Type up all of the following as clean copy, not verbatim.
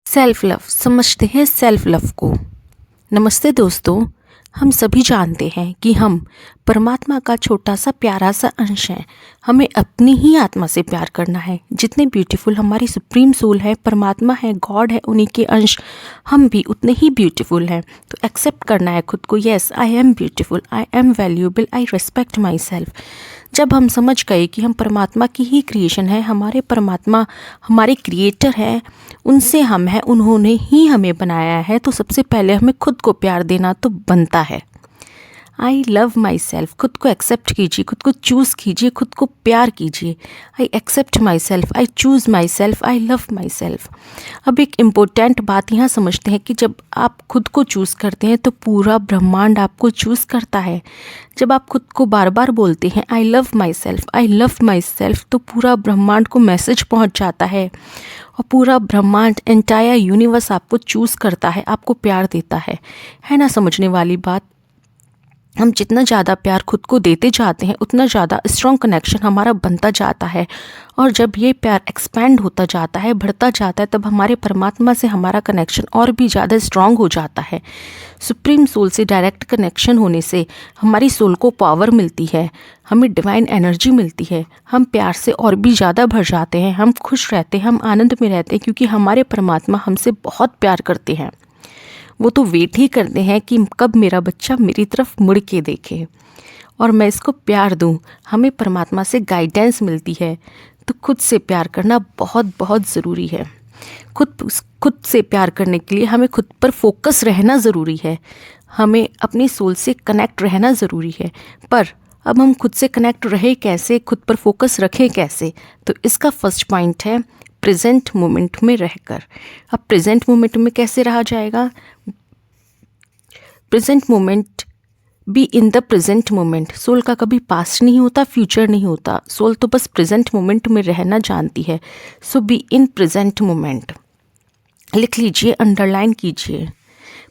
Self love समझते हैं self love को। नमस्ते दोस्तों, हम सभी जानते हैं कि हम परमात्मा का छोटा सा प्यारा सा अंश हैं। हमें अपनी ही आत्मा से प्यार करना है। जितने ब्यूटीफुल हमारी सुप्रीम सोल है, परमात्मा है, गॉड है, उन्हीं के अंश हम भी उतने ही ब्यूटीफुल हैं। तो एक्सेप्ट करना है खुद को। Yes, I am beautiful, I am valuable, I respect my self. जब हम समझ गए कि हम परमात्मा की ही क्रिएशन है, हमारे परमात्मा हमारे क्रिएटर हैं, उनसे हम हैं, उन्होंने ही हमें बनाया है, तो सबसे पहले हमें खुद को प्यार देना तो बनता है। आई लव माई सेल्फ। खुद को एक्सेप्ट कीजिए, खुद को चूज़ कीजिए, खुद को प्यार कीजिए। I accept myself, I choose myself, I love myself. अब एक इम्पोर्टेंट बात यहाँ समझते हैं कि जब आप खुद को चूज़ करते हैं तो पूरा ब्रह्मांड आपको चूज़ करता है। जब आप खुद को बार बार बोलते हैं आई love myself, I love my self, तो पूरा ब्रह्मांड को मैसेज पहुँच जाता है और पूरा ब्रह्मांड, एंटायर यूनिवर्स आपको चूज़ करता है, आपको प्यार देता है ना समझने वाली बात। हम जितना ज़्यादा प्यार खुद को देते जाते हैं उतना ज़्यादा स्ट्रॉन्ग कनेक्शन हमारा बनता जाता है, और जब ये प्यार एक्सपैंड होता जाता है, बढ़ता जाता है, तब हमारे परमात्मा से हमारा कनेक्शन और भी ज़्यादा स्ट्रॉन्ग हो जाता है। सुप्रीम सोल से डायरेक्ट कनेक्शन होने से हमारी सोल को पावर मिलती है, हमें डिवाइन एनर्जी मिलती है, हम प्यार से और भी ज़्यादा भर जाते हैं, हम खुश रहते हैं, हम आनंद में रहते हैं, क्योंकि हमारे परमात्मा हमसे बहुत प्यार करते हैं। वो तो वेट ही करते हैं कि कब मेरा बच्चा मेरी तरफ मुड़ के देखे और मैं इसको प्यार दूं। हमें परमात्मा से गाइडेंस मिलती है, तो खुद से प्यार करना बहुत बहुत ज़रूरी है। खुद से प्यार करने के लिए हमें खुद पर फोकस रहना ज़रूरी है, हमें अपनी सोल से कनेक्ट रहना ज़रूरी है। पर अब हम खुद से कनेक्ट रहे कैसे, खुद पर फोकस रखें कैसे? तो इसका फर्स्ट पॉइंट है प्रेजेंट मोमेंट में रहकर। अब प्रेजेंट मोमेंट में कैसे रहा जाएगा? Present moment, be in the present moment. Soul का कभी पास्ट नहीं होता, फ्यूचर नहीं होता, सोल तो बस प्रेजेंट मोमेंट में रहना जानती है। सो बी इन प्रेजेंट मोमेंट। लिख लीजिए, अंडरलाइन कीजिए।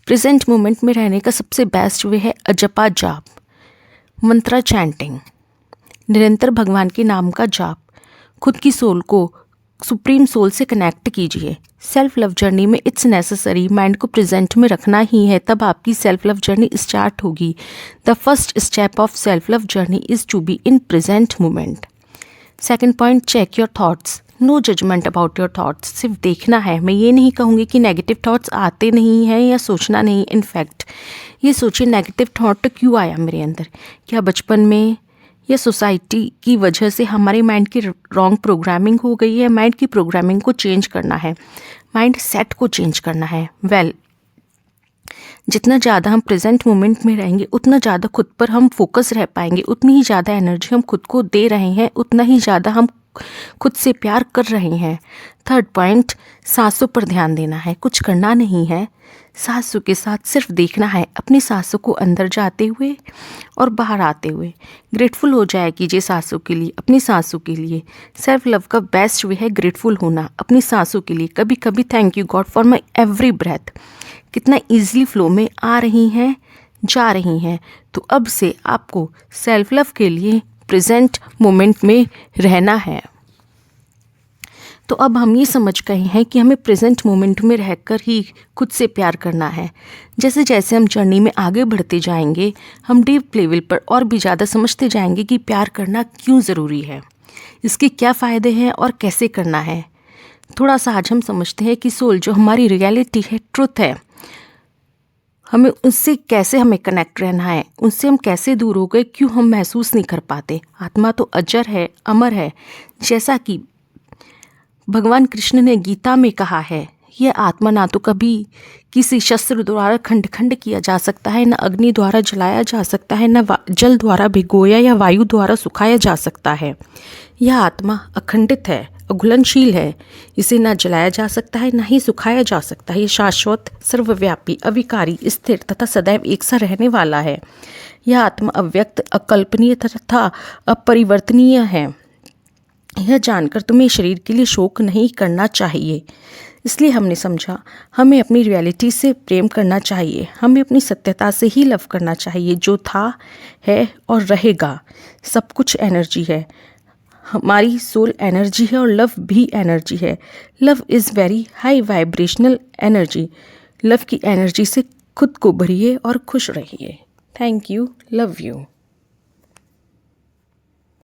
प्रेजेंट मोमेंट में रहने का सबसे बेस्ट वे है अजपा जाप, मंत्रा चैंटिंग, निरंतर भगवान के नाम का जाप। खुद की सोल को सुप्रीम सोल से कनेक्ट कीजिए। सेल्फ लव जर्नी में इट्स नेसेसरी माइंड को प्रेजेंट में रखना ही है, तब आपकी सेल्फ लव जर्नी स्टार्ट होगी। The first step of self love journey is to be in present moment. Second point, check your thoughts. No judgment about your thoughts. सिर्फ देखना है। मैं ये नहीं कहूँगी कि नेगेटिव थॉट्स आते नहीं हैं या सोचना नहीं। इनफैक्ट ये सोचिए, नेगेटिव थॉट क्यों आया मेरे अंदर? क्या बचपन में या सोसाइटी की वजह से हमारे माइंड की रॉन्ग प्रोग्रामिंग हो गई है? माइंड की प्रोग्रामिंग को चेंज करना है, माइंड सेट को चेंज करना है। जितना ज़्यादा हम प्रेजेंट मोमेंट में रहेंगे उतना ज़्यादा खुद पर हम फोकस रह पाएंगे, उतनी ही ज़्यादा एनर्जी हम खुद को दे रहे हैं, उतना ही ज़्यादा हम खुद से प्यार कर रहे हैं। थर्ड पॉइंट, सांसों पर ध्यान देना है। कुछ करना नहीं है, सांसों के साथ सिर्फ देखना है, अपनी सांसों को अंदर जाते हुए और बाहर आते हुए। ग्रेटफुल हो जाए कीजिए सांसों के लिए, अपनी सांसों के लिए। सेल्फ लव का बेस्ट वे है ग्रेटफुल होना अपनी सांसों के लिए। कभी कभी thank you God for my every breath. कितना ईजिली फ्लो में आ रही हैं, जा रही हैं। तो अब से आपको सेल्फ लव के लिए प्रेजेंट मोमेंट में रहना है। तो अब हम ये समझ गए हैं कि हमें प्रेजेंट मोमेंट में रहकर ही खुद से प्यार करना है। जैसे जैसे हम जर्नी में आगे बढ़ते जाएंगे, हम डीप लेवल पर और भी ज़्यादा समझते जाएंगे कि प्यार करना क्यों ज़रूरी है, इसके क्या फ़ायदे हैं और कैसे करना है। थोड़ा सा आज हम समझते हैं कि सोल जो हमारी रियलिटी है, ट्रुथ है, हमें उससे कैसे हमें कनेक्ट रहना है, उनसे हम कैसे दूर हो गए, क्यों हम महसूस नहीं कर पाते। आत्मा तो अजर है, अमर है। जैसा कि भगवान कृष्ण ने गीता में कहा है, यह आत्मा ना तो कभी किसी शस्त्र द्वारा खंड खंड किया जा सकता है, न अग्नि द्वारा जलाया जा सकता है, न जल द्वारा भिगोया या वायु द्वारा सुखाया जा सकता है। यह आत्मा अखंडित है, अघुलनशील है। इसे न जलाया जा सकता है, न ही सुखाया जा सकता है। ये शाश्वत, सर्वव्यापी, अविकारी, स्थिर तथा सदैव एक सा रहने वाला है। यह आत्मा अव्यक्त, अकल्पनीय तथा अपरिवर्तनीय है। यह जानकर तुम्हें शरीर के लिए शोक नहीं करना चाहिए। इसलिए हमने समझा हमें अपनी रियलिटी से प्रेम करना चाहिए, हमें अपनी सत्यता से ही लव करना चाहिए। जो था, है और रहेगा, सब कुछ एनर्जी है। हमारी सोल एनर्जी है और लव भी एनर्जी है। Love is very high vibrational energy. Love की एनर्जी से खुद को भरिए और खुश रहिए। Thank you. Love you.